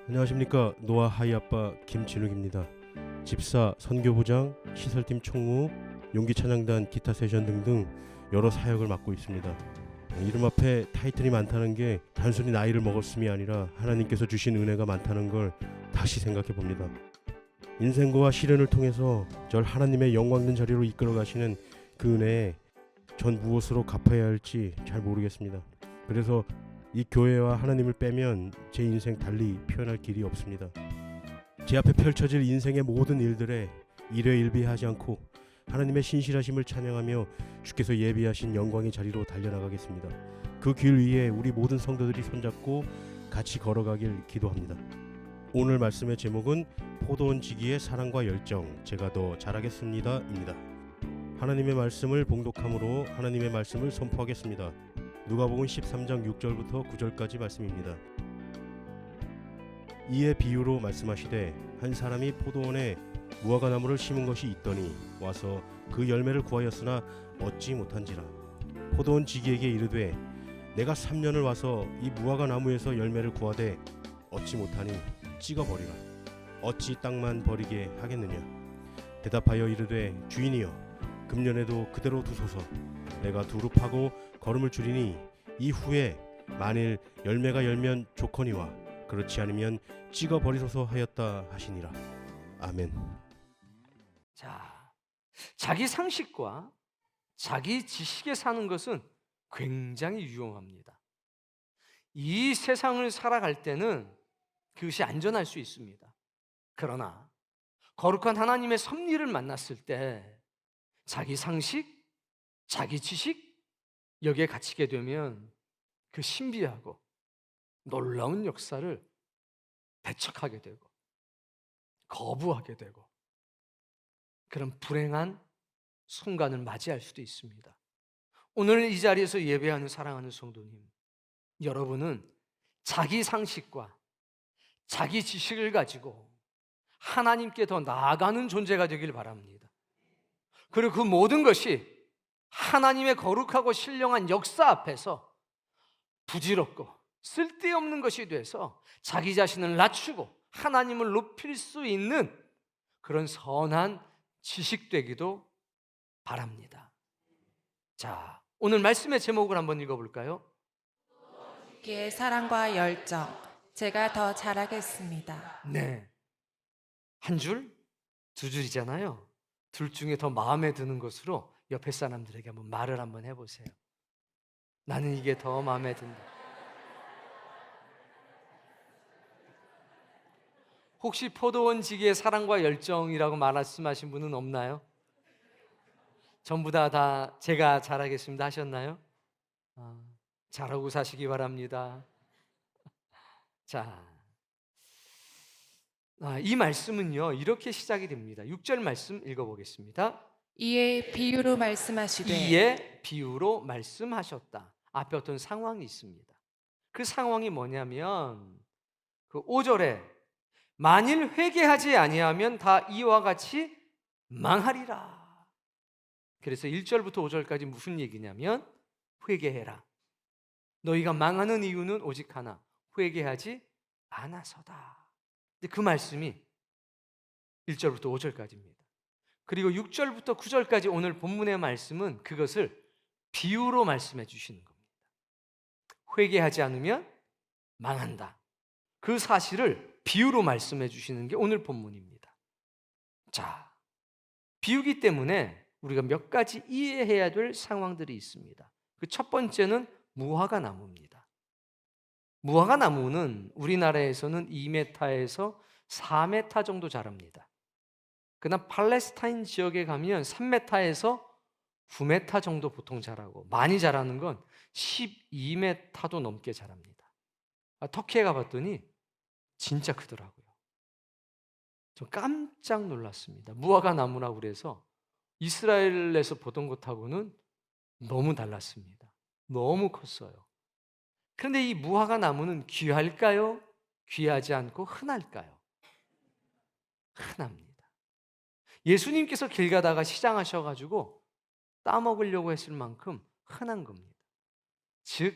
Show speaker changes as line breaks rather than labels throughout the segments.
안녕하십니까. 노아 하이아빠 김진욱입니다. 집사, 선교부장, 시설팀 총무, 용기찬양단 기타 세션 등등 여러 사역을 맡고 있습니다. 이름 앞에 타이틀이 많다는 게 단순히 나이를 먹었음이 아니라 하나님께서 주신 은혜가 많다는 걸 다시 생각해 봅니다. 인생고와 시련을 통해서 절 하나님의 영광된 자리로 이끌어 가시는 그 은혜에 전 무엇으로 갚아야 할지 잘 모르겠습니다. 그래서 이 교회와 하나님을 빼면 제 인생 달리 표현할 길이 없습니다. 제 앞에 펼쳐질 인생의 모든 일들에 일회일비하지 않고 하나님의 신실하심을 찬양하며 주께서 예비하신 영광의 자리로 달려나가겠습니다. 그 길 위에 우리 모든 성도들이 손잡고 같이 걸어가길 기도합니다. 오늘 말씀의 제목은 포도원 지기의 사랑과 열정, 제가 더 잘하겠습니다 입니다. 하나님의 말씀을 봉독함으로 하나님의 말씀을 선포하겠습니다. 누가복음 13장 6절부터 9절까지 말씀입니다. 이에 비유로 말씀하시되 한 사람이 포도원에 무화과나무를 심은 것이 있더니 와서 그 열매를 구하였으나 얻지 못한지라. 포도원 지기에게 이르되 내가 3년을 와서 이 무화과나무에서 열매를 구하되 얻지 못하니 찍어버리라. 어찌 땅만 버리게 하겠느냐. 대답하여 이르되 주인이여 금년에도 그대로 두소서. 내가 두루 파고 거름을 줄이니 이후에 만일 열매가 열면 좋거니와 그렇지 않으면 찍어버리소서 하였다 하시니라. 아멘.
자, 자기 상식과 자기 지식에 사는 것은 굉장히 유용합니다. 이 세상을 살아갈 때는 그것이 안전할 수 있습니다. 그러나 거룩한 하나님의 섭리를 만났을 때 자기 상식, 자기 지식 여기에 갇히게 되면 그 신비하고 놀라운 역사를 배척하게 되고 거부하게 되고 그런 불행한 순간을 맞이할 수도 있습니다. 오늘 이 자리에서 예배하는 사랑하는 성도님, 여러분은 자기 상식과 자기 지식을 가지고 하나님께 더 나아가는 존재가 되길 바랍니다. 그리고 그 모든 것이 하나님의 거룩하고 신령한 역사 앞에서 부질없고 쓸데없는 것이 돼서 자기 자신을 낮추고 하나님을 높일 수 있는 그런 선한 지식 되기도 바랍니다. 자, 오늘 말씀의 제목을 한번 읽어볼까요?
주의 사랑과 열정, 제가 더 잘하겠습니다.
네, 한 줄, 두 줄이잖아요. 둘 중에 더 마음에 드는 것으로 옆에 사람들에게 한번 말을 한번 해보세요. 나는 이게 더 마음에 든다. 혹시 포도원 지기의 사랑과 열정이라고 말씀하신 분은 없나요? 전부 다 제가 잘하겠습니다 하셨나요? 잘하고 사시기 바랍니다. 자, 이 말씀은요 이렇게 시작이 됩니다. 6절 말씀 읽어보겠습니다.
이에 비유로 말씀하시되
이에 비유로 말씀하셨다. 앞에 어떤 상황이 있습니다. 그 상황이 뭐냐면 그 5절에 만일 회개하지 아니하면 다 이와 같이 망하리라. 그래서 1절부터 5절까지 무슨 얘기냐면 회개해라. 너희가 망하는 이유는 오직 하나, 회개하지 않아서다. 근데 그 말씀이 1절부터 5절까지입니다. 그리고 6절부터 9절까지 오늘 본문의 말씀은 그것을 비유로 말씀해 주시는 겁니다. 회개하지 않으면 망한다. 그 사실을 비유로 말씀해 주시는 게 오늘 본문입니다. 자, 비유기 때문에 우리가 몇 가지 이해해야 될 상황들이 있습니다. 그 첫 번째는 무화과 나무입니다. 무화과 나무는 우리나라에서는 2m에서 4m 정도 자랍니다. 그러나 팔레스타인 지역에 가면 3m에서 9m 정도 보통 자라고 많이 자라는 건 12m도 넘게 자랍니다. 터키에 가봤더니 진짜 크더라고요. 저 깜짝 놀랐습니다. 무화과 나무라고 그래서 이스라엘에서 보던 것하고는 너무 달랐습니다. 너무 컸어요. 그런데 이 무화과 나무는 귀할까요? 귀하지 않고 흔할까요? 흔합니다. 예수님께서 길 가다가 시장하셔가지고 따먹으려고 했을 만큼 흔한 겁니다. 즉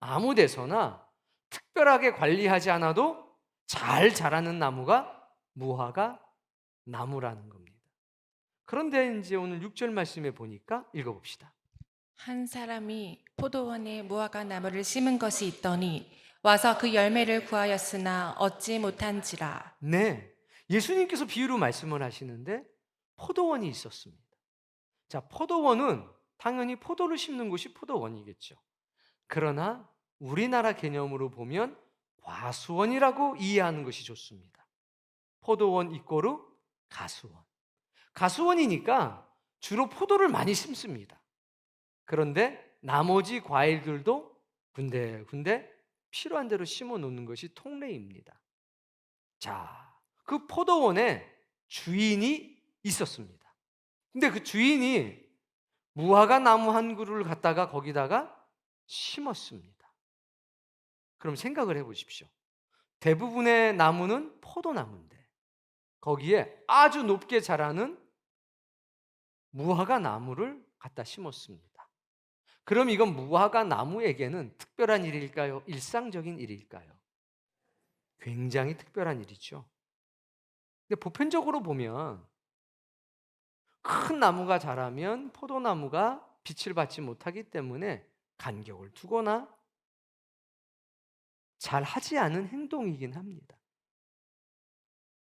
아무 데서나 특별하게 관리하지 않아도 잘 자라는 나무가 무화과 나무라는 겁니다. 그런데 이제 오늘 6절 말씀에 보니까 읽어봅시다.
한 사람이 포도원에 무화과 나무를 심은 것이 있더니 와서 그 열매를 구하였으나 얻지 못한지라.
네, 예수님께서 비유로 말씀을 하시는데 포도원이 있었습니다. 자, 포도원은 당연히 포도를 심는 곳이 포도원이겠죠. 그러나 우리나라 개념으로 보면 과수원이라고 이해하는 것이 좋습니다. 포도원 이꼬르 가수원. 가수원이니까 주로 포도를 많이 심습니다. 그런데 나머지 과일들도 군데군데 필요한 대로 심어 놓는 것이 통례입니다. 자, 그 포도원에 주인이 있었습니다. 근데 그 주인이 무화과 나무 한 그루를 갖다가 거기다가 심었습니다. 그럼 생각을 해보십시오. 대부분의 나무는 포도나무인데 거기에 아주 높게 자라는 무화과 나무를 갖다 심었습니다. 그럼 이건 무화과 나무에게는 특별한 일일까요? 일상적인 일일까요? 굉장히 특별한 일이죠. 근데 보편적으로 보면 큰 나무가 자라면 포도나무가 빛을 받지 못하기 때문에 간격을 두거나 잘 하지 않은 행동이긴 합니다.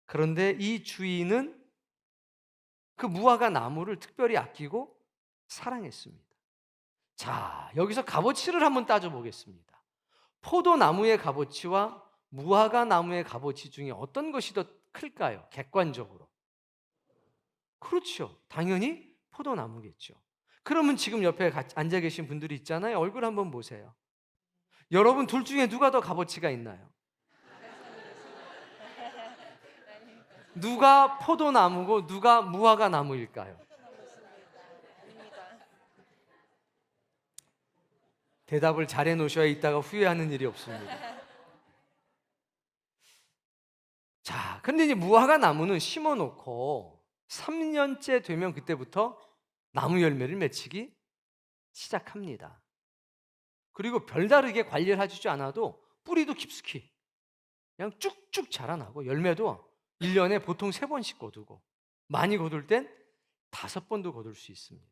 그런데 이 주인은 그 무화과 나무를 특별히 아끼고 사랑했습니다. 자, 여기서 값어치를 한번 따져보겠습니다. 포도나무의 값어치와 무화과 나무의 값어치 중에 어떤 것이 더 클까요? 객관적으로. 그렇죠. 당연히 포도나무겠죠. 그러면 지금 옆에 앉아 계신 분들이 있잖아요. 얼굴 한번 보세요. 여러분 둘 중에 누가 더 값어치가 있나요? 누가 포도나무고 누가 무화과 나무일까요? 대답을 잘해 놓으셔야 이따가 후회하는 일이 없습니다. 자, 근데 이제 무화과 나무는 심어 놓고 3년째 되면 그때부터 나무 열매를 맺히기 시작합니다. 그리고 별다르게 관리를 해주지 않아도 뿌리도 깊숙이 그냥 쭉쭉 자라나고 열매도 1년에 보통 3번씩 거두고 많이 거둘 땐 5번도 거둘 수 있습니다.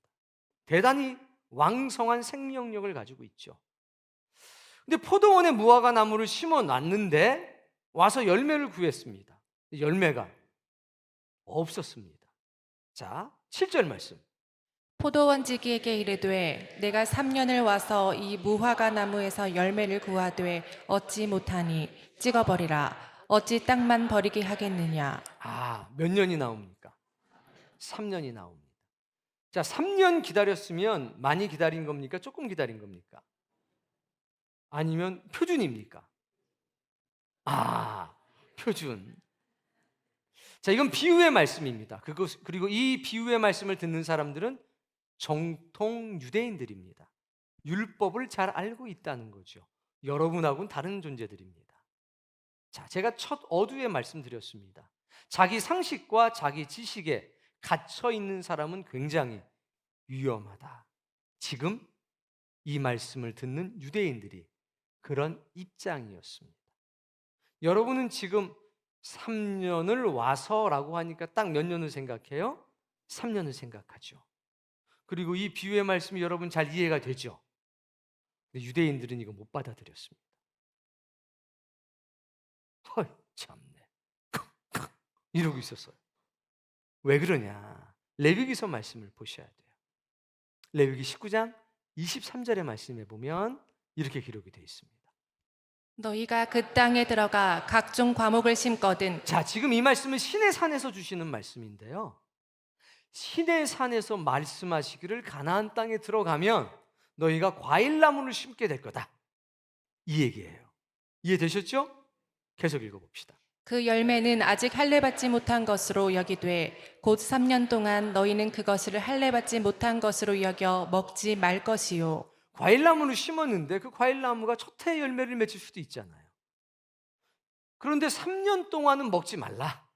대단히 왕성한 생명력을 가지고 있죠. 근데 포도원에 무화과 나무를 심어 놨는데 와서 열매를 구했습니다. 열매가 없었습니다. 자, 7절 말씀.
포도원지기에게 이르되 내가 3년을 와서 이 무화과 나무에서 열매를 구하되 얻지 못하니 찍어버리라. 어찌 땅만 버리게 하겠느냐.
몇 년이 나옵니까? 3년이 나옵니다. 자, 3년 기다렸으면 많이 기다린 겁니까? 조금 기다린 겁니까? 아니면 표준입니까? 표준. 자, 이건 비유의 말씀입니다. 그리고 이 비유의 말씀을 듣는 사람들은 정통 유대인들입니다. 율법을 잘 알고 있다는 거죠. 여러분하고는 다른 존재들입니다. 자, 제가 첫 어두에 말씀드렸습니다. 자기 상식과 자기 지식에 갇혀 있는 사람은 굉장히 위험하다. 지금 이 말씀을 듣는 유대인들이 그런 입장이었습니다. 여러분은 지금 3년을 와서라고 하니까 딱 몇 년을 생각해요? 3년을 생각하죠. 그리고 이 비유의 말씀이 여러분 잘 이해가 되죠? 근데 유대인들은 이거 못 받아들였습니다. 헐, 참네. 이러고 있었어요. 왜 그러냐? 레위기서 말씀을 보셔야 돼요. 레위기 19장 23절의 말씀에 보면 이렇게 기록이 되어 있습니다.
너희가 그 땅에 들어가 각종 과목을 심거든.
자, 지금 이 말씀은 신의 산에서 주시는 말씀인데요. 신의 산에서 말씀하시기를 가나안 땅에 들어가면 너희가 과일나무를 심게 될 거다. 이 얘기예요. 이해되셨죠? 계속 읽어봅시다.
그 열매는 아직 할례받지 못한 것으로 여기되 곧 3년 동안 너희는 그것을 할례받지 못한 것으로 여겨 먹지 말 것이요.
과일나무를 심었는데 그 과일나무가 첫 해 열매를 맺을 수도 있잖아요. 그런데 3년 동안은 먹지 말라.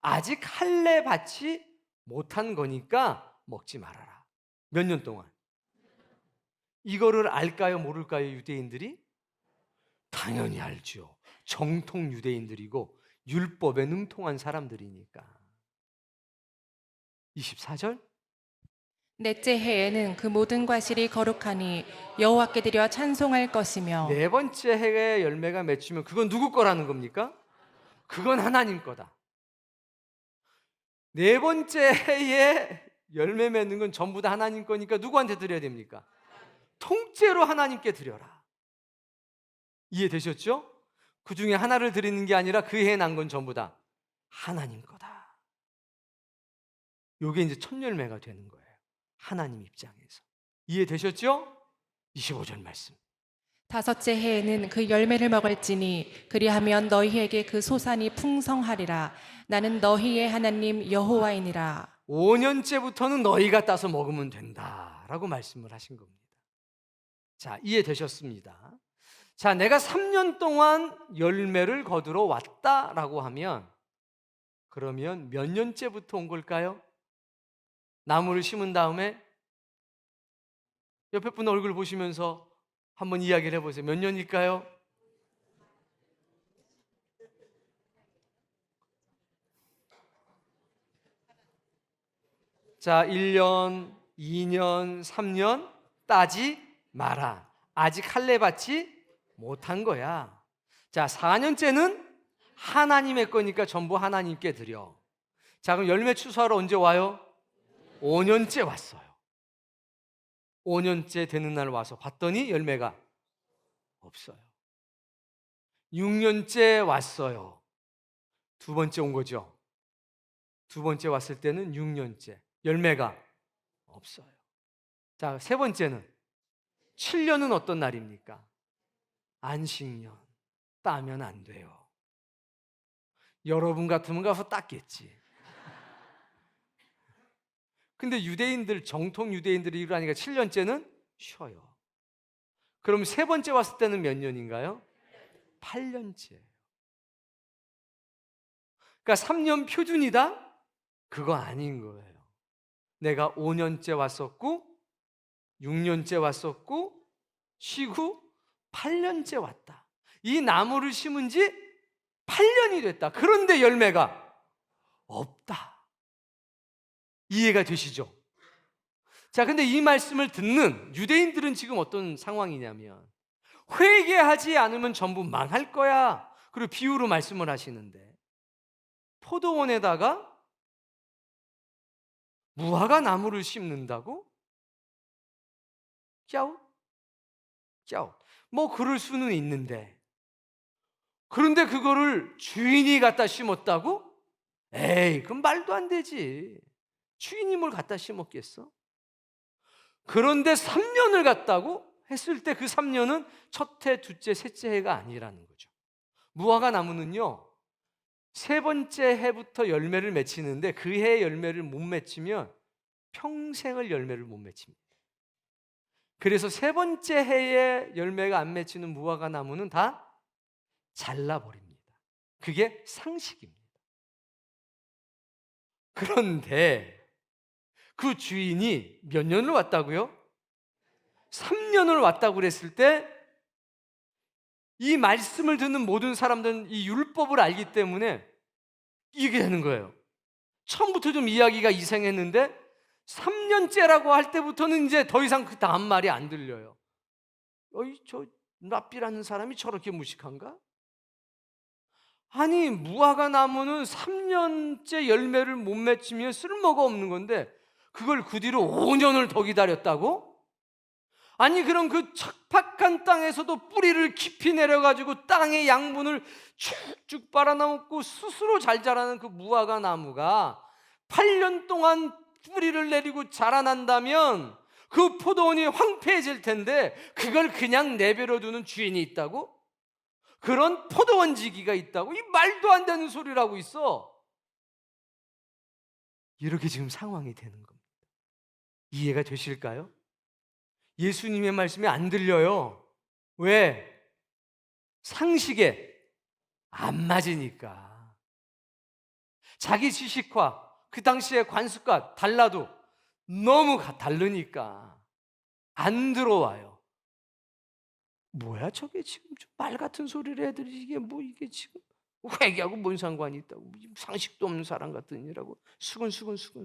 아직 할례받지 못한 거니까 먹지 말아라. 몇 년 동안? 이거를 알까요, 모를까요, 유대인들이? 당연히 알죠. 정통 유대인들이고 율법에 능통한 사람들이니까. 24절.
넷째 해에는 그 모든 과실이 거룩하니 여호와께 드려 찬송할 것이며
네 번째 해에 열매가 맺히면 그건 누구 거라는 겁니까? 그건 하나님 거다. 네 번째 해에 열매 맺는 건 전부 다 하나님 거니까 누구한테 드려야 됩니까? 통째로 하나님께 드려라. 이해되셨죠? 그 중에 하나를 드리는 게 아니라 그 해에 난 건 전부 다 하나님 거다. 이게 이제 첫 열매가 되는 거예요. 하나님 입장에서. 이해되셨죠? 25절 말씀.
다섯째 해에는 그 열매를 먹을지니 그리하면 너희에게 그 소산이 풍성하리라. 나는 너희의 하나님 여호와이니라.
5년째부터는 너희가 따서 먹으면 된다라고 말씀을 하신 겁니다. 자, 이해되셨습니다. 자, 내가 3년 동안 열매를 거두러 왔다라고 하면 그러면 몇 년째부터 온 걸까요? 나무를 심은 다음에 옆에 분 얼굴 보시면서 한번 이야기를 해보세요. 몇 년일까요? 자, 1년, 2년, 3년 따지 마라. 아직 할례 받지 못한 거야. 자, 4년째는 하나님의 거니까 전부 하나님께 드려. 자, 그럼 열매 추수하러 언제 와요? 5년째 왔어요. 5년째 되는 날 와서 봤더니 열매가 없어요. 6년째 왔어요. 두 번째 온 거죠. 두 번째 왔을 때는 6년째. 열매가 없어요. 자, 세 번째는 7년은 어떤 날입니까? 안식년. 따면 안 돼요. 여러분 같으면 가서 땄겠지. 근데 유대인들, 정통 유대인들이 일하니까 7년째는 쉬어요. 그럼 세 번째 왔을 때는 몇 년인가요? 8년째. 그러니까 3년 표준이다? 그거 아닌 거예요. 내가 5년째 왔었고 6년째 왔었고 쉬고 8년째 왔다. 이 나무를 심은 지 8년이 됐다. 그런데 열매가 없다. 이해가 되시죠? 자, 근데 이 말씀을 듣는 유대인들은 지금 어떤 상황이냐면 회개하지 않으면 전부 망할 거야. 그리고 비유로 말씀을 하시는데 포도원에다가 무화과 나무를 심는다고? 짜웃? 짜웃. 뭐 그럴 수는 있는데 그런데 그거를 주인이 갖다 심었다고? 에이, 그건 말도 안 되지. 주인이 뭘 갖다 심었겠어? 그런데 3년을 갔다고 했을 때 그 3년은 첫 해, 둘째, 셋째 해가 아니라는 거죠. 무화과 나무는요, 세 번째 해부터 열매를 맺히는데 그 해에 열매를 못 맺히면 평생을 열매를 못 맺힙니다. 그래서 세 번째 해에 열매가 안 맺히는 무화과 나무는 다 잘라버립니다. 그게 상식입니다. 그런데 그 주인이 몇 년을 왔다고요? 3년을 왔다고 그랬을 때 이 말씀을 듣는 모든 사람들은 이 율법을 알기 때문에 이게 되는 거예요. 처음부터 좀 이야기가 이상했는데 3년째라고 할 때부터는 이제 더 이상 그 다음 말이 안 들려요. 저 랍비라는 사람이 저렇게 무식한가? 아니, 무화과 나무는 3년째 열매를 못 맺히면 쓸모가 없는 건데 그걸 그 뒤로 5년을 더 기다렸다고? 아니, 그럼 그 척박한 땅에서도 뿌리를 깊이 내려가지고 땅의 양분을 쭉쭉 빨아먹고 스스로 잘 자라는 그 무화과 나무가 8년 동안 뿌리를 내리고 자라난다면 그 포도원이 황폐해질 텐데 그걸 그냥 내버려 두는 주인이 있다고? 그런 포도원지기가 있다고? 이 말도 안 되는 소리라고 있어. 이렇게 지금 상황이 되는 겁니다. 이해가 되실까요? 예수님의 말씀이 안 들려요. 왜? 상식에 안 맞으니까. 자기 지식과 그 당시의 관습과 달라도 너무 다르니까 안 들어와요. 뭐야 저게 지금 말 같은 소리를 애들이 이게 뭐 이게 지금 회개하고 뭔 상관이 있다고 상식도 없는 사람 같으니라고 수근수근.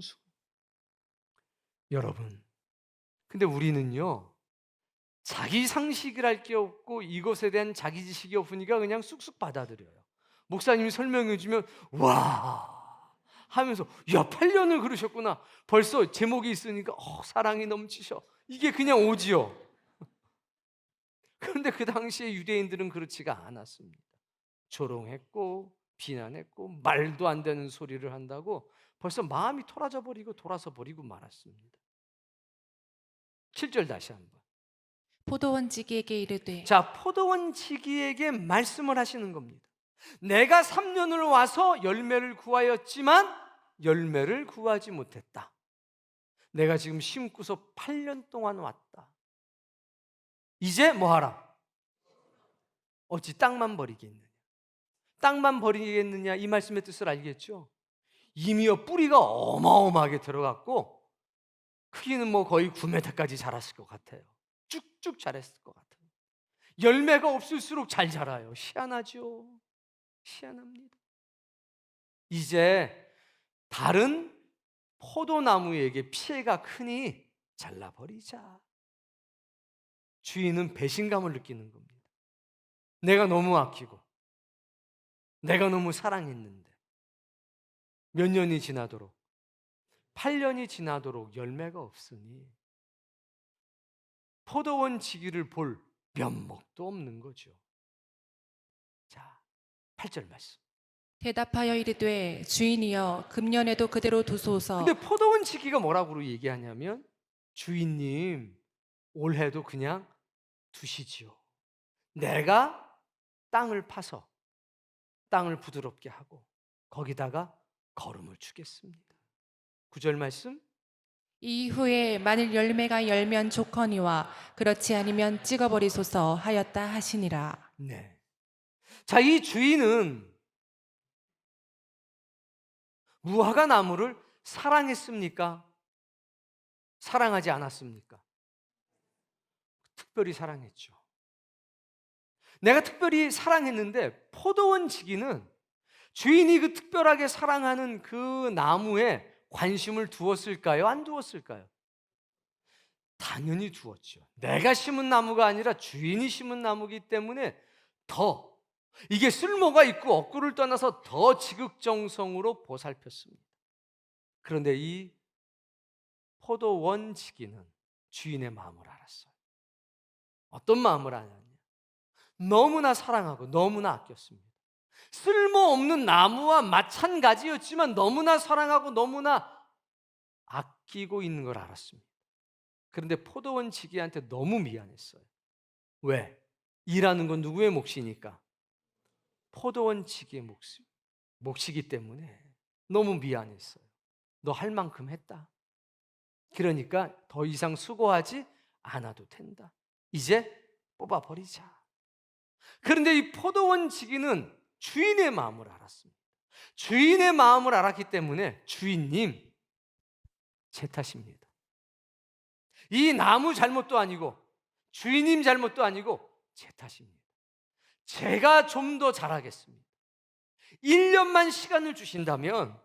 여러분, 근데 우리는요 자기 상식을 할 게 없고 이것에 대한 자기 지식이 없으니까 그냥 쑥쑥 받아들여요. 목사님이 설명해 주면 와 하면서 야 8년을 그러셨구나. 벌써 제목이 있으니까 사랑이 넘치셔. 이게 그냥 오지요. 그런데 그 당시에 유대인들은 그렇지가 않았습니다. 조롱했고 비난했고 말도 안 되는 소리를 한다고 벌써 마음이 토라져 버리고 돌아서 버리고 말았습니다. 7절 다시 한번.
포도원지기에게 이르되
자, 포도원지기에게 말씀을 하시는 겁니다. 내가 3년을 와서 열매를 구하였지만 열매를 구하지 못했다. 내가 지금 심고서 8년 동안 왔다. 이제 뭐하라? 어찌 땅만 버리겠느냐? 땅만 버리겠느냐? 이 말씀의 뜻을 알겠죠? 이미여 뿌리가 어마어마하게 들어갔고 크기는 뭐 거의 9m까지 자랐을 것 같아요. 쭉쭉 자랐을 것 같아요. 열매가 없을수록 잘 자라요. 희한하죠? 희한합니다. 이제 다른 포도나무에게 피해가 크니 잘라버리자. 주인은 배신감을 느끼는 겁니다. 내가 너무 아끼고 내가 너무 사랑했는데 몇 년이 지나도록 8년이 지나도록 열매가 없으니 포도원 지기를 볼 면목도 없는 거죠. 자, 8절 말씀.
대답하여 이르되 주인이여 금년에도 그대로 두소서.
근데 포도원 지기가 뭐라고 얘기하냐면 주인님 올해도 그냥 두시지요. 내가 땅을 파서 땅을 부드럽게 하고 거기다가 거름을 주겠습니다. 9절 말씀.
이후에 만일 열매가 열면 좋거니와 그렇지 않으면 찍어버리소서 하였다 하시니라.
네. 자, 이 주인은 무화과 나무를 사랑했습니까? 사랑하지 않았습니까? 특별히 사랑했죠. 내가 특별히 사랑했는데 포도원 지기는 주인이 그 특별하게 사랑하는 그 나무에 관심을 두었을까요? 안 두었을까요? 당연히 두었죠. 내가 심은 나무가 아니라 주인이 심은 나무이기 때문에 더 이게 쓸모가 있고 없고를 떠나서 더 지극정성으로 보살폈습니다. 그런데 이 포도원 지기는 주인의 마음을 알았어요. 어떤 마음을 아냐면 너무나 사랑하고 너무나 아꼈습니다. 쓸모없는 나무와 마찬가지였지만 너무나 사랑하고 너무나 아끼고 있는 걸 알았습니다. 그런데 포도원 지기한테 너무 미안했어요. 왜? 일하는 건 누구의 몫이니까? 포도원 지기의 몫이기 때문에 너무 미안했어요. 너 할 만큼 했다. 그러니까 더 이상 수고하지 않아도 된다. 이제 뽑아버리자. 그런데 이 포도원 지기는 주인의 마음을 알았습니다. 주인의 마음을 알았기 때문에 주인님 제 탓입니다. 이 나무 잘못도 아니고 주인님 잘못도 아니고 제 탓입니다. 제가 좀 더 잘하겠습니다. 1년만 시간을 주신다면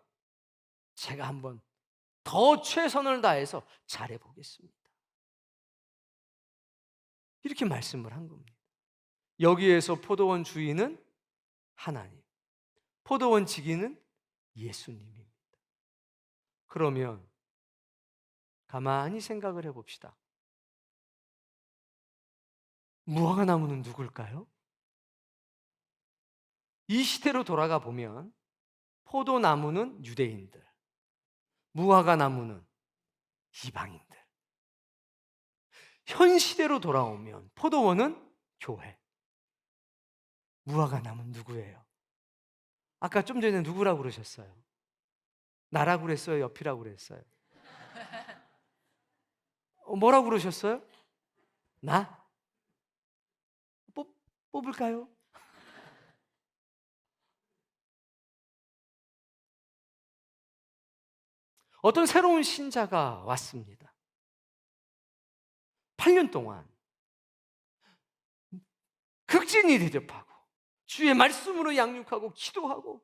제가 한번 더 최선을 다해서 잘해보겠습니다. 이렇게 말씀을 한 겁니다. 여기에서 포도원 주인은 하나님, 포도원 지기는 예수님입니다. 그러면 가만히 생각을 해봅시다. 무화과 나무는 누굴까요? 이 시대로 돌아가 보면 포도나무는 유대인들, 무화과 나무는 이방인들. 현 시대로 돌아오면 포도원은 교회, 무화과 나무는 누구예요? 아까 좀 전에 누구라고 그러셨어요? 나라고 그랬어요? 옆이라고 그랬어요? 뭐라고 그러셨어요? 나? 뽑을까요? 어떤 새로운 신자가 왔습니다. 8년 동안 극진히 대접하고 주의 말씀으로 양육하고 기도하고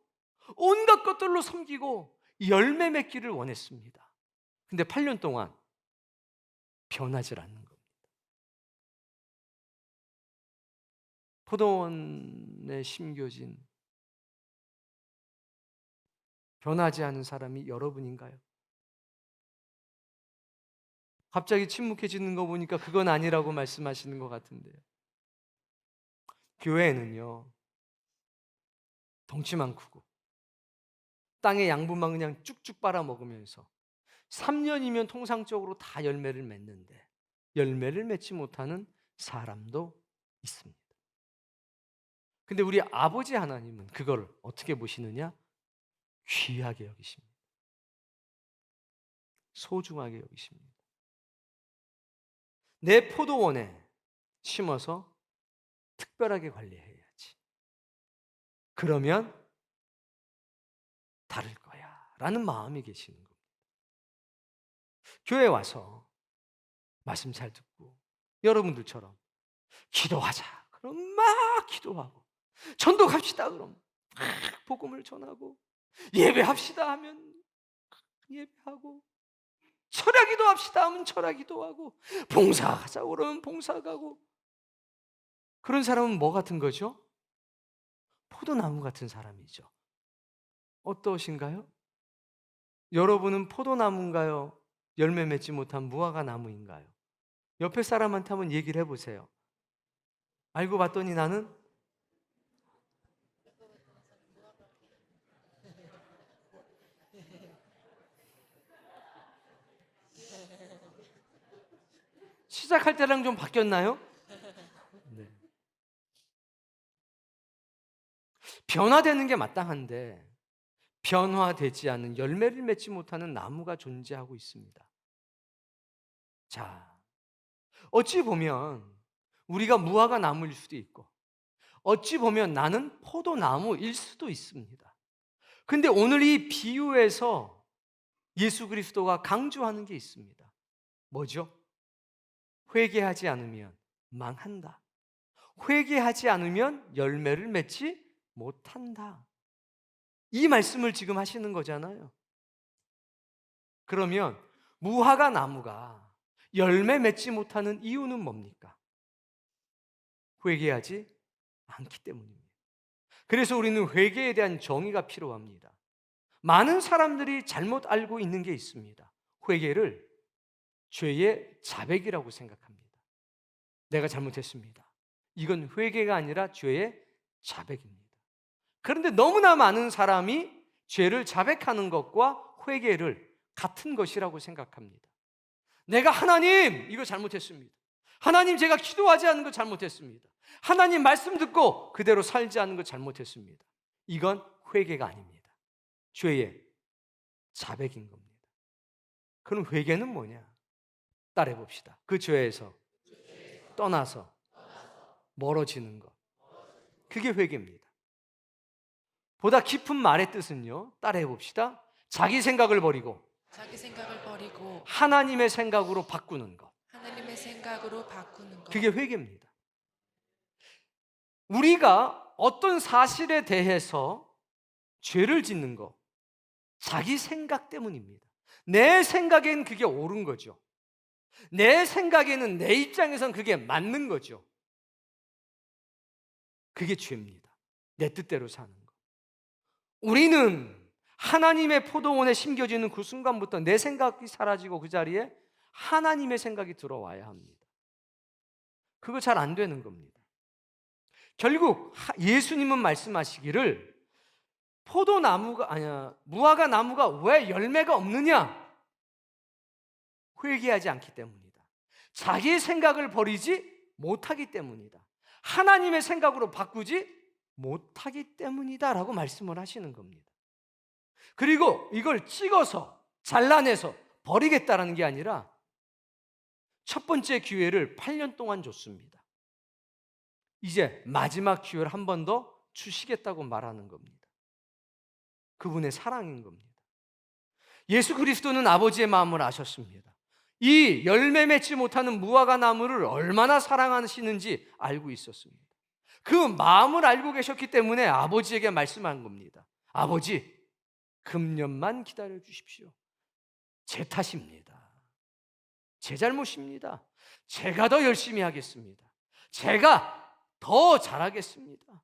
온갖 것들로 섬기고 열매 맺기를 원했습니다. 근데 8년 동안 변하질 않는 겁니다. 포도원에 심겨진 변하지 않은 사람이 여러분인가요? 갑자기 침묵해지는 거 보니까 그건 아니라고 말씀하시는 것 같은데요. 교회에는요, 덩치만 크고 땅의 양분만 그냥 쭉쭉 빨아먹으면서 3년이면 통상적으로 다 열매를 맺는데 열매를 맺지 못하는 사람도 있습니다. 근데 우리 아버지 하나님은 그걸 어떻게 보시느냐? 귀하게 여기십니다. 소중하게 여기십니다. 내 포도원에 심어서 특별하게 관리해야지. 그러면 다를 거야 라는 마음이 계시는 겁니다. 교회에 와서 말씀 잘 듣고 여러분들처럼 기도하자 그럼 막 기도하고, 전도 갑시다 그럼 막 복음을 전하고, 예배합시다 하면 예배하고, 철야기도 합시다 하면 철야기도 하고, 봉사하자고 그러면 봉사 가고. 그런 사람은 뭐 같은 거죠? 포도나무 같은 사람이죠. 어떠신가요? 여러분은 포도나무인가요? 열매 맺지 못한 무화과 나무인가요? 옆에 사람한테 한번 얘기를 해보세요. 알고 봤더니 나는 시작할 때랑 좀 바뀌었나요? 네. 변화되는 게 마땅한데 변화되지 않은 열매를 맺지 못하는 나무가 존재하고 있습니다. 자, 어찌 보면 우리가 무화과 나무일 수도 있고 어찌 보면 나는 포도나무일 수도 있습니다. 근데 오늘 이 비유에서 예수 그리스도가 강조하는 게 있습니다. 뭐죠? 회개하지 않으면 망한다. 회개하지 않으면 열매를 맺지 못한다. 이 말씀을 지금 하시는 거잖아요. 그러면 무화과 나무가 열매 맺지 못하는 이유는 뭡니까? 회개하지 않기 때문입니다. 그래서 우리는 회개에 대한 정의가 필요합니다. 많은 사람들이 잘못 알고 있는 게 있습니다. 회개를 죄의 자백이라고 생각합니다. 내가 잘못했습니다. 이건 회개가 아니라 죄의 자백입니다. 그런데 너무나 많은 사람이 죄를 자백하는 것과 회개를 같은 것이라고 생각합니다. 내가 하나님 이거 잘못했습니다. 하나님 제가 기도하지 않은 거 잘못했습니다. 하나님 말씀 듣고 그대로 살지 않은 거 잘못했습니다. 이건 회개가 아닙니다. 죄의 자백인 겁니다. 그럼 회개는 뭐냐? 따라해 봅시다. 그 죄에서 떠나서 멀어지는 것. 그게 회개입니다. 보다 깊은 말의 뜻은요. 따라해 봅시다. 자기 생각을 버리고 하나님의 생각으로 바꾸는 것.
하나님의 생각으로 바꾸는 것.
그게 회개입니다. 우리가 어떤 사실에 대해서 죄를 짓는 것, 자기 생각 때문입니다. 내 생각엔 그게 옳은 거죠. 내 생각에는 내 입장에선 그게 맞는 거죠. 그게 죄입니다. 내 뜻대로 사는 것. 우리는 하나님의 포도원에 심겨지는 그 순간부터 내 생각이 사라지고 그 자리에 하나님의 생각이 들어와야 합니다. 그거 잘 안 되는 겁니다. 결국 예수님은 말씀하시기를 무화과 나무가 왜 열매가 없느냐? 회개하지 않기 때문이다. 자기의 생각을 버리지 못하기 때문이다. 하나님의 생각으로 바꾸지 못하기 때문이다 라고 말씀을 하시는 겁니다. 그리고 이걸 찍어서 잘라내서 버리겠다라는 게 아니라 첫 번째 기회를 8년 동안 줬습니다. 이제 마지막 기회를 한 번 더 주시겠다고 말하는 겁니다. 그분의 사랑인 겁니다. 예수 그리스도는 아버지의 마음을 아셨습니다. 이 열매 맺지 못하는 무화과 나무를 얼마나 사랑하시는지 알고 있었습니다. 그 마음을 알고 계셨기 때문에 아버지에게 말씀한 겁니다. 아버지, 금년만 기다려 주십시오. 제 탓입니다. 제 잘못입니다. 제가 더 열심히 하겠습니다. 제가 더 잘하겠습니다.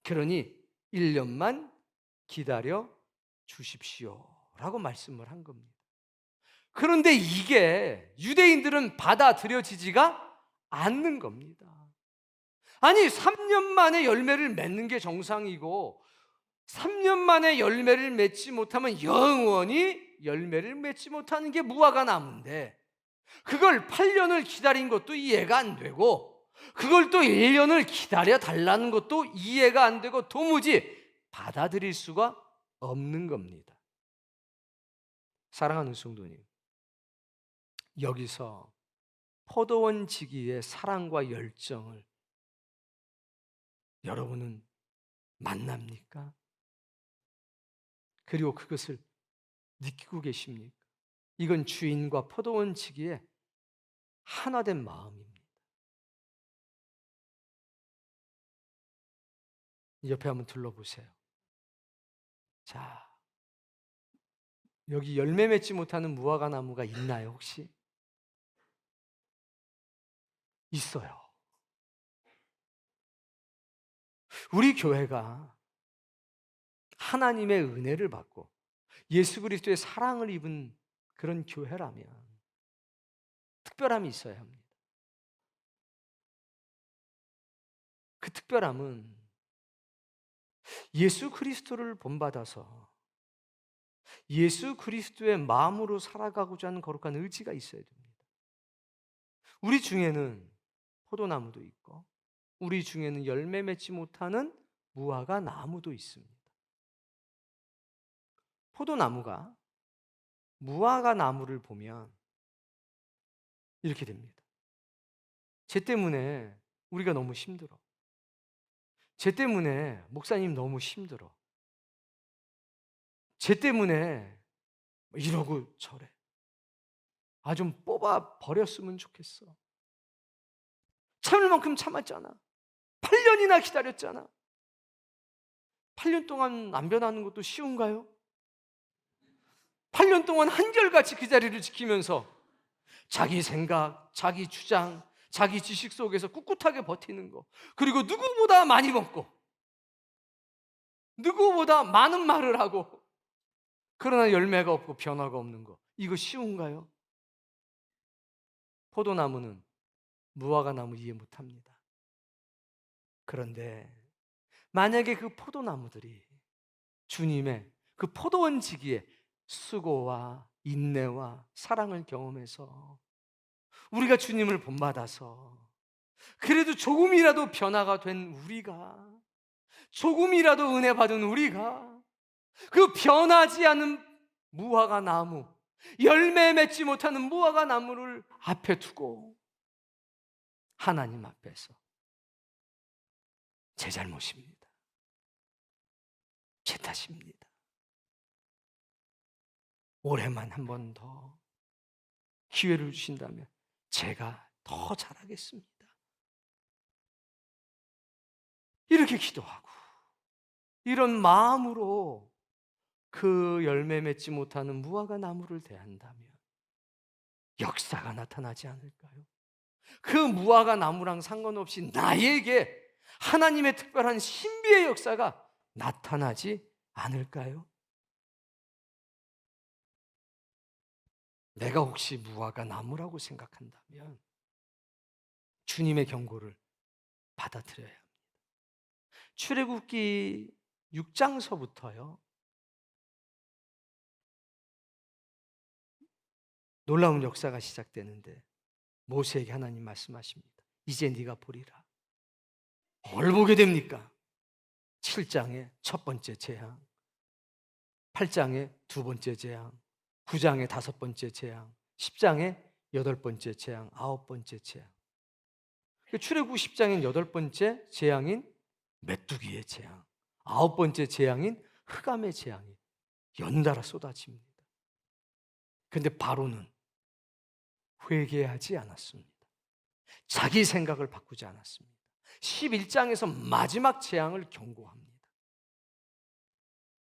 그러니 1년만 기다려 주십시오 라고 말씀을 한 겁니다. 그런데 이게 유대인들은 받아들여지지가 않는 겁니다. 아니, 3년 만에 열매를 맺는 게 정상이고 3년 만에 열매를 맺지 못하면 영원히 열매를 맺지 못하는 게 무화과 나무인데, 그걸 8년을 기다린 것도 이해가 안 되고 그걸 또 1년을 기다려 달라는 것도 이해가 안 되고 도무지 받아들일 수가 없는 겁니다. 사랑하는 성도님, 여기서 포도원 지기의 사랑과 열정을 여러분은 만납니까? 그리고 그것을 느끼고 계십니까? 이건 주인과 포도원 지기의 하나된 마음입니다. 옆에 한번 둘러보세요. 자, 여기 열매 맺지 못하는 무화과 나무가 있나요, 혹시? 있어요. 우리 교회가 하나님의 은혜를 받고 예수 그리스도의 사랑을 입은 그런 교회라면 특별함이 있어야 합니다. 그 특별함은 예수 그리스도를 본받아서 예수 그리스도의 마음으로 살아가고자 하는 거룩한 의지가 있어야 됩니다. 우리 중에는 포도나무도 있고 우리 중에는 열매 맺지 못하는 무화과 나무도 있습니다. 포도나무가 무화과 나무를 보면 이렇게 됩니다. 쟤 때문에 우리가 너무 힘들어. 쟤 때문에 목사님 너무 힘들어. 쟤 때문에 이러고 저래. 아, 좀 뽑아 버렸으면 좋겠어. 참을 만큼 참았잖아. 8년이나 기다렸잖아. 8년 동안 안 변하는 것도 쉬운가요? 8년 동안 한결같이 그 자리를 지키면서 자기 생각, 자기 주장, 자기 지식 속에서 꿋꿋하게 버티는 거, 그리고 누구보다 많이 먹고 누구보다 많은 말을 하고 그러나 열매가 없고 변화가 없는 거, 이거 쉬운가요? 포도나무는 무화과 나무 이해 못합니다. 그런데 만약에 그 포도나무들이 주님의 그 포도원 지기의 수고와 인내와 사랑을 경험해서 우리가 주님을 본받아서 그래도 조금이라도 변화가 된 우리가, 조금이라도 은혜 받은 우리가 그 변하지 않은 무화과 나무, 열매 맺지 못하는 무화과 나무를 앞에 두고 하나님 앞에서 제 잘못입니다, 제 탓입니다, 올해만 한 번 더 기회를 주신다면 제가 더 잘하겠습니다, 이렇게 기도하고 이런 마음으로 그 열매 맺지 못하는 무화과 나무를 대한다면 역사가 나타나지 않을까요? 그 무화과 나무랑 상관없이 나에게 하나님의 특별한 신비의 역사가 나타나지 않을까요? 내가 혹시 무화과 나무라고 생각한다면 주님의 경고를 받아들여야 합니다. 출애굽기 6장서부터요, 놀라운 역사가 시작되는데 모세에게 하나님 말씀하십니다. 이제 네가 보리라. 뭘 보게 됩니까? 7장의 첫 번째 재앙, 8장의 두 번째 재앙, 9장의 다섯 번째 재앙, 10장의 여덟 번째 재앙, 아홉 번째 재앙. 출애굽 10장인 여덟 번째 재앙인 메뚜기의 재앙, 아홉 번째 재앙인 흑암의 재앙이 연달아 쏟아집니다. 그런데 바로는 회개하지 않았습니다. 자기 생각을 바꾸지 않았습니다. 11장에서 마지막 재앙을 경고합니다.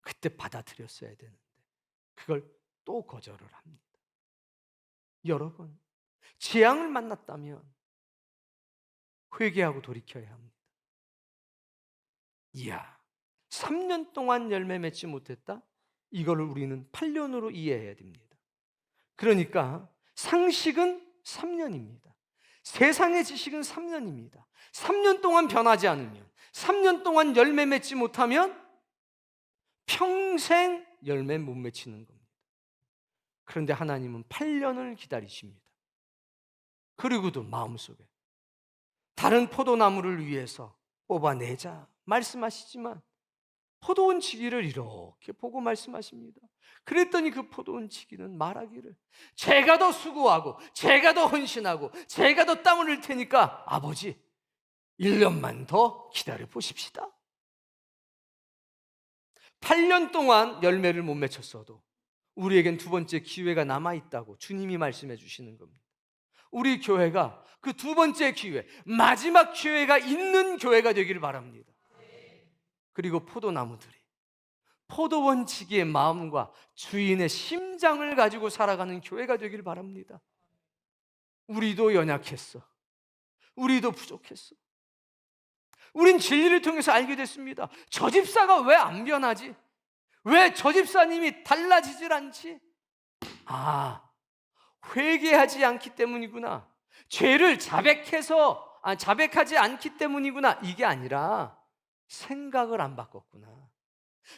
그때 받아들였어야 되는데 그걸 또 거절을 합니다. 여러분, 재앙을 만났다면 회개하고 돌이켜야 합니다. 이야, 3년 동안 열매 맺지 못했다? 이거를 우리는 8년으로 이해해야 됩니다. 그러니까 상식은 3년입니다. 세상의 지식은 3년입니다. 3년 동안 변하지 않으면, 3년 동안 열매 맺지 못하면 평생 열매 못 맺히는 겁니다. 그런데 하나님은 8년을 기다리십니다. 그리고도 마음속에 다른 포도나무를 위해서 뽑아내자 말씀하시지만 포도원 지기를 이렇게 보고 말씀하십니다. 그랬더니 그 포도원 지기는 말하기를, 제가 더 수고하고 제가 더 헌신하고 제가 더 땀 흘릴 테니까 아버지 1년만 더 기다려 보십시다. 8년 동안 열매를 못 맺혔어도 우리에겐 두 번째 기회가 남아있다고 주님이 말씀해 주시는 겁니다. 우리 교회가 그 두 번째 기회, 마지막 기회가 있는 교회가 되기를 바랍니다. 그리고 포도나무들이 포도원 지기의 마음과 주인의 심장을 가지고 살아가는 교회가 되기를 바랍니다. 우리도 연약했어. 우리도 부족했어. 우린 진리를 통해서 알게 됐습니다. 저 집사가 왜 안 변하지? 왜 저 집사님이 달라지질 않지? 아, 회개하지 않기 때문이구나. 죄를 자백하지 않기 때문이구나. 이게 아니라 생각을 안 바꿨구나.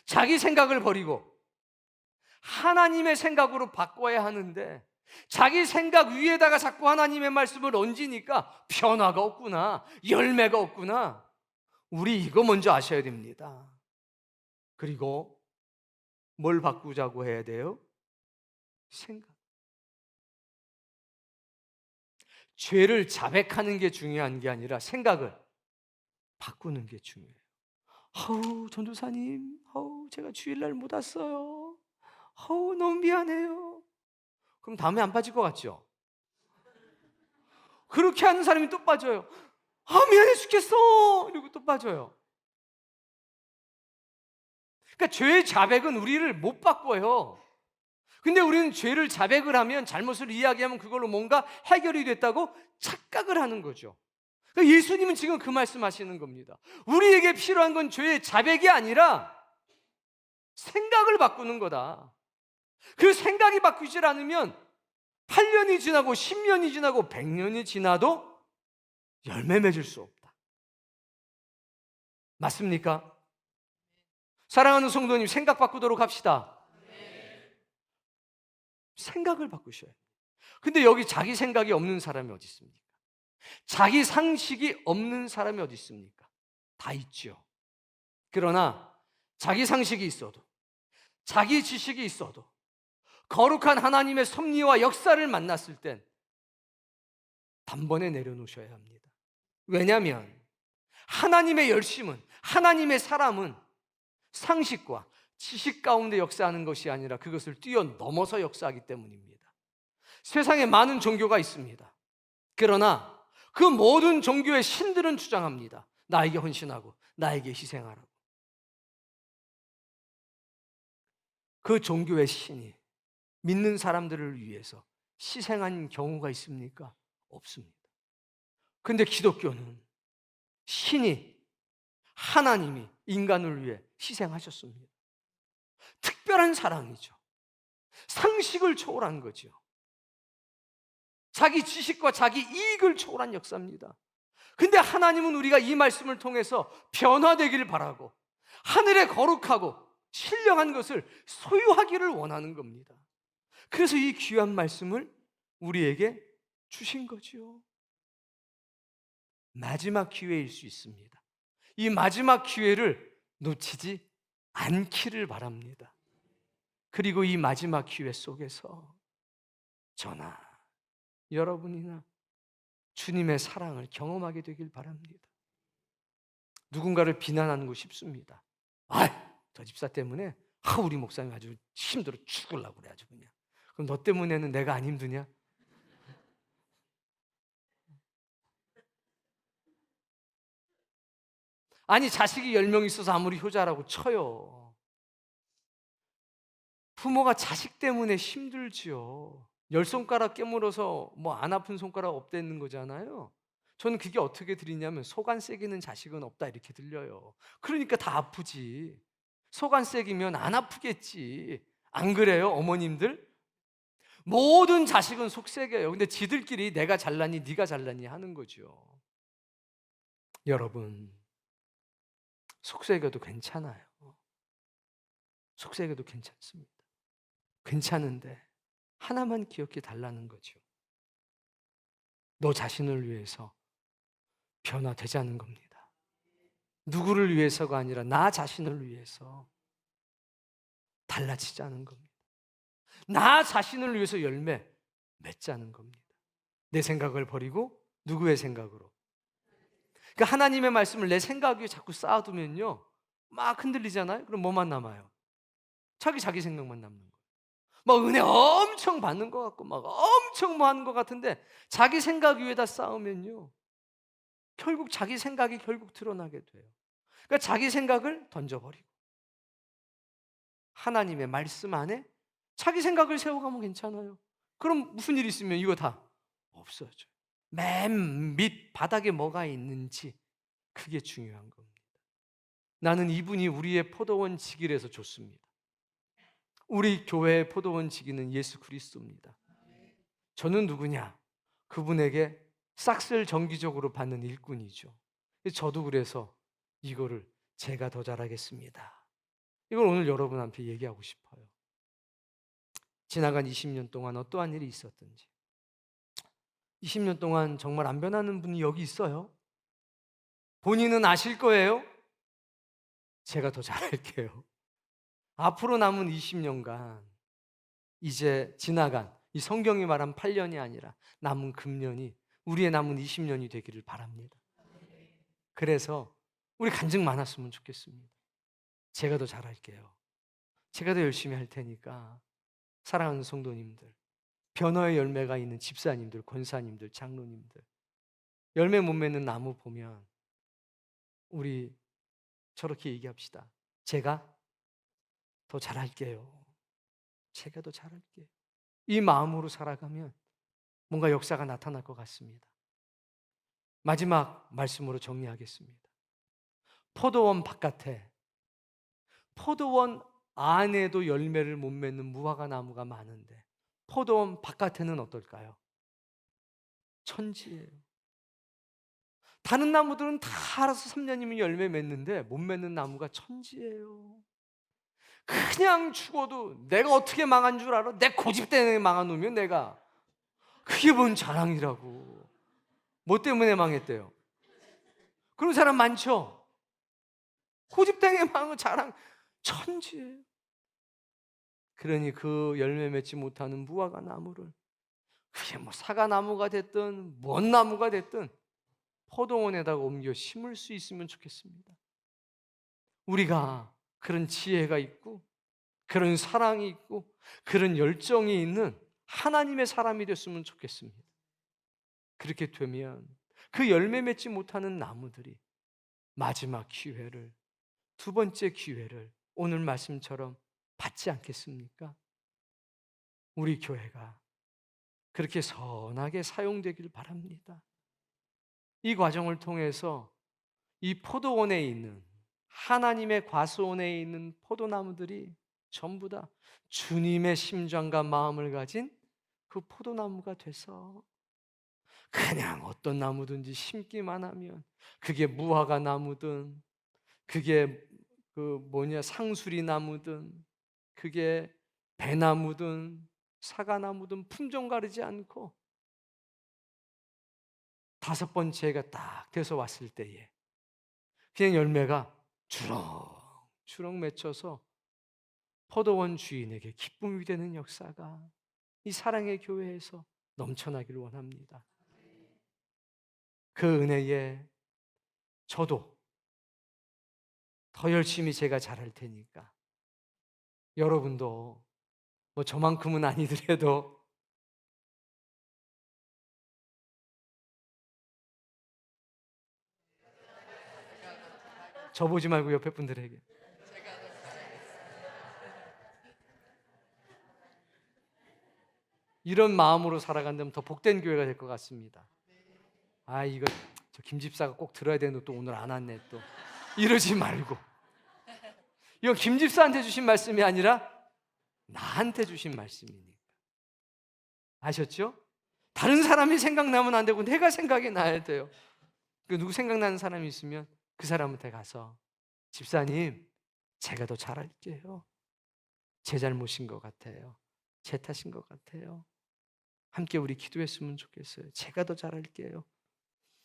자기 생각을 버리고 하나님의 생각으로 바꿔야 하는데 자기 생각 위에다가 자꾸 하나님의 말씀을 얹으니까 변화가 없구나. 열매가 없구나. 우리 이거 먼저 아셔야 됩니다. 그리고 뭘 바꾸자고 해야 돼요? 생각. 죄를 자백하는 게 중요한 게 아니라 생각을 바꾸는 게 중요해요. 아우, 전도사님, 아우, 제가 주일날 못 왔어요. 아우, 너무 미안해요. 그럼 다음에 안 빠질 것 같죠? 그렇게 하는 사람이 또 빠져요. 아, 미안해 죽겠어. 이러고 또 빠져요. 그러니까 죄의 자백은 우리를 못 바꿔요. 근데 우리는 죄를 자백을 하면, 잘못을 이야기하면 그걸로 뭔가 해결이 됐다고 착각을 하는 거죠. 그러니까 예수님은 지금 그 말씀하시는 겁니다. 우리에게 필요한 건 죄의 자백이 아니라 생각을 바꾸는 거다. 그 생각이 바뀌질 않으면 8년이 지나고 10년이 지나고 100년이 지나도 열매 맺을 수 없다. 맞습니까? 사랑하는 성도님, 생각 바꾸도록 합시다. 생각을 바꾸셔야 해요. 근데 여기 자기 생각이 없는 사람이 어디 있습니까? 자기 상식이 없는 사람이 어디 있습니까? 다 있죠. 그러나 자기 상식이 있어도, 자기 지식이 있어도 거룩한 하나님의 섭리와 역사를 만났을 땐 단번에 내려놓으셔야 합니다. 왜냐하면 하나님의 열심은, 하나님의 사람은 상식과 지식 가운데 역사하는 것이 아니라 그것을 뛰어넘어서 역사하기 때문입니다. 세상에 많은 종교가 있습니다. 그러나 그 모든 종교의 신들은 주장합니다. 나에게 헌신하고 나에게 희생하라고. 그 종교의 신이 믿는 사람들을 위해서 희생한 경우가 있습니까? 없습니다. 근데 기독교는 신이, 하나님이 인간을 위해 희생하셨습니다. 특별한 사랑이죠. 상식을 초월한 거죠. 자기 지식과 자기 이익을 초월한 역사입니다. 근데 하나님은 우리가 이 말씀을 통해서 변화되기를 바라고 하늘에 거룩하고 신령한 것을 소유하기를 원하는 겁니다. 그래서 이 귀한 말씀을 우리에게 주신 거죠. 마지막 기회일 수 있습니다. 이 마지막 기회를 놓치지 않기를 바랍니다. 그리고 이 마지막 기회 속에서 저나 여러분이나 주님의 사랑을 경험하게 되길 바랍니다. 누군가를 비난하는 거 쉽습니다. 저 집사 때문에 우리 목사님 아주 힘들어 죽으려고 그래 아주 그냥. 그럼 너 때문에는 내가 안 힘드냐? 아니 자식이 10명 있어서 아무리 효자라고 쳐요. 부모가 자식 때문에 힘들지요. 10손가락 깨물어서 뭐 안 아픈 손가락 없대는 거잖아요. 저는 그게 어떻게 들리냐면 속 안 새기는 자식은 없다 이렇게 들려요. 그러니까 다 아프지. 속 안 새기면 안 아프겠지. 안 그래요, 어머님들? 모든 자식은 속 새겨요. 근데 지들끼리 내가 잘나니 네가 잘나니 하는 거죠. 여러분, 속 새겨도 괜찮아요. 속 새겨도 괜찮습니다. 괜찮은데 하나만 기억해 달라는 거죠. 너 자신을 위해서 변화되자는 겁니다. 누구를 위해서가 아니라 나 자신을 위해서 달라지자는 겁니다. 나 자신을 위해서 열매 맺자는 겁니다. 내 생각을 버리고 누구의 생각으로? 그러니까 하나님의 말씀을 내 생각 위에 자꾸 쌓아두면요, 막 흔들리잖아요. 그럼 뭐만 남아요? 자기 생각만 남는 거예요. 막 은혜 엄청 받는 것 같고 막 엄청 뭐 하는 것 같은데 자기 생각 위에다 쌓으면요, 결국 자기 생각이 결국 드러나게 돼요. 그러니까 자기 생각을 던져버리고 하나님의 말씀 안에 자기 생각을 세워가면 괜찮아요. 그럼 무슨 일 있으면 이거 다 없어져요. 맨 밑 바닥에 뭐가 있는지 그게 중요한 겁니다. 나는 이분이 우리의 포도원 지기라서 좋습니다. 우리 교회의 포도원 지기는 예수 그리스도입니다. 저는 누구냐? 그분에게 싹쓸 정기적으로 받는 일꾼이죠. 저도 그래서 이거를 제가 더 잘하겠습니다. 이걸 오늘 여러분한테 얘기하고 싶어요. 지나간 20년 동안 어떠한 일이 있었든지 20년 동안 정말 안 변하는 분이 여기 있어요. 본인은 아실 거예요. 제가 더 잘할게요. 앞으로 남은 20년간 이제 지나간 이 성경이 말한 8년이 아니라 남은 금년이 우리의 남은 20년이 되기를 바랍니다. 그래서 우리 간증 많았으면 좋겠습니다. 제가 더 잘할게요. 제가 더 열심히 할 테니까 사랑하는 성도님들, 변화의 열매가 있는 집사님들, 권사님들, 장로님들, 열매 못 맺는 나무 보면 우리 저렇게 얘기합시다. 제가 더 잘할게요. 제가 더 잘할게요. 이 마음으로 살아가면 뭔가 역사가 나타날 것 같습니다. 마지막 말씀으로 정리하겠습니다. 포도원 바깥에, 포도원 안에도 열매를 못 맺는 무화과 나무가 많은데 포도원 바깥에는 어떨까요? 천지예요. 다른 나무들은 다 알아서 3년이면 열매 맺는데 못 맺는 나무가 천지예요. 그냥 죽어도 내가 어떻게 망한 줄 알아? 내 고집 때문에 망한 놈이면 내가. 그게 뭔 자랑이라고. 뭐 때문에 망했대요? 그런 사람 많죠? 고집 때문에 망한 자랑. 천지예요. 그러니 그 열매 맺지 못하는 무화과 나무를, 그게 뭐 사과나무가 됐든 뭔 나무가 됐든 포도원에다가 옮겨 심을 수 있으면 좋겠습니다. 우리가 그런 지혜가 있고 그런 사랑이 있고 그런 열정이 있는 하나님의 사람이 됐으면 좋겠습니다. 그렇게 되면 그 열매 맺지 못하는 나무들이 마지막 기회를, 두 번째 기회를 오늘 말씀처럼 받지 않겠습니까? 우리 교회가 그렇게 선하게 사용되길 바랍니다. 이 과정을 통해서 이 포도원에 있는, 하나님의 과수원에 있는 포도나무들이 전부 다 주님의 심장과 마음을 가진 그 포도나무가 돼서 그냥 어떤 나무든지 심기만 하면, 그게 무화과 나무든 그게 상수리 나무든 그게 배나무든 사과나무든 품종 가리지 않고 5번째가 딱 돼서 왔을 때에 그냥 열매가 주렁주렁 맺혀서 포도원 주인에게 기쁨이 되는 역사가 이 사랑의 교회에서 넘쳐나기를 원합니다. 그 은혜에 저도 더 열심히 제가 잘할 테니까 여러분도 뭐 저만큼은 아니더라도 저 보지 말고 옆에 분들에게. 이런 마음으로 살아간다면 더 복된 교회가 될 것 같습니다. 아, 이거 저 김 집사가 꼭 들어야 되는데 또 오늘 안 왔네 또. 이러지 말고. 이건 김 집사한테 주신 말씀이 아니라 나한테 주신 말씀이니까. 아셨죠? 다른 사람이 생각나면 안 되고 내가 생각이 나야 돼요. 누구 생각나는 사람이 있으면 그 사람한테 가서 집사님, 제가 더 잘할게요. 제 잘못인 것 같아요. 제 탓인 것 같아요. 함께 우리 기도했으면 좋겠어요. 제가 더 잘할게요.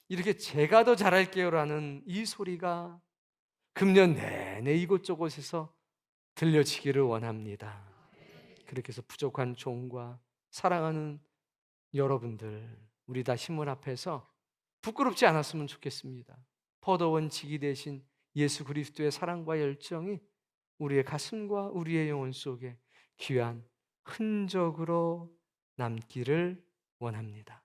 이렇게 제가 더 잘할게요라는 이 소리가 금년 내내 이곳저곳에서 들려지기를 원합니다. 그렇게 해서 부족한 종과 사랑하는 여러분들, 우리 다 힘을 합해서 부끄럽지 않았으면 좋겠습니다. 포도원 지기 대신 예수 그리스도의 사랑과 열정이 우리의 가슴과 우리의 영혼 속에 귀한 흔적으로 남기를 원합니다.